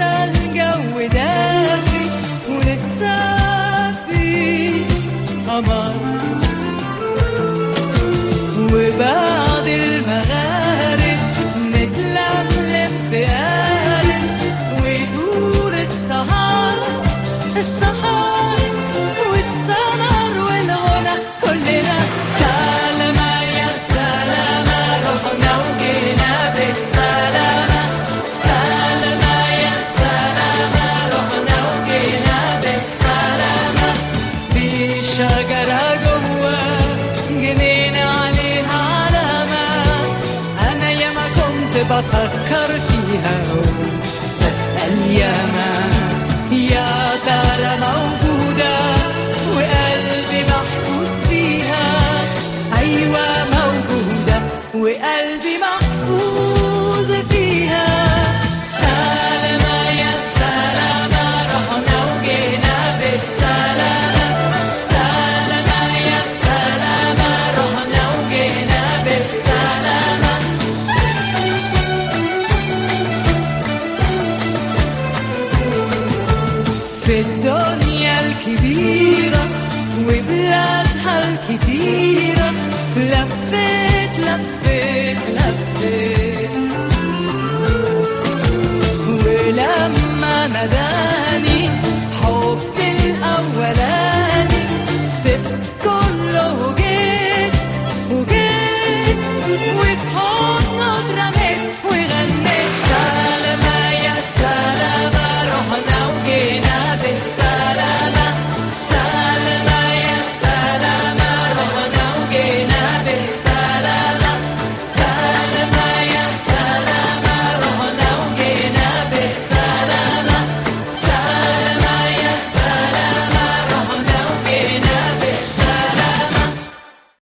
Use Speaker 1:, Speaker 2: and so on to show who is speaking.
Speaker 1: لسه الجو دافي ولسه في قمر، وبعد المغارب نتلملم في قارب ويدور السهر والسمر والغنى كلنا سلامة يا سلامة، رحنا وجينا بالسلامة. سلامة يا سلامة، رحنا وجينا بالسلامة. في شجرة جوا جنينة عليها علامة، أنا ياما كنت بفكر فيها بسأل ياما يا ترى موجودة وقلبي محفوظ فيها. أيوة موجودة وقلبي محفوظ فيها. سلامة يا سلامة، رحنا وجينا بالسلامة. سلامة يا سلامة، رحنا وجينا بالسلامة. في الدنيا الكبيرة وبلادها الكتيرة لفيت لفيت لفيت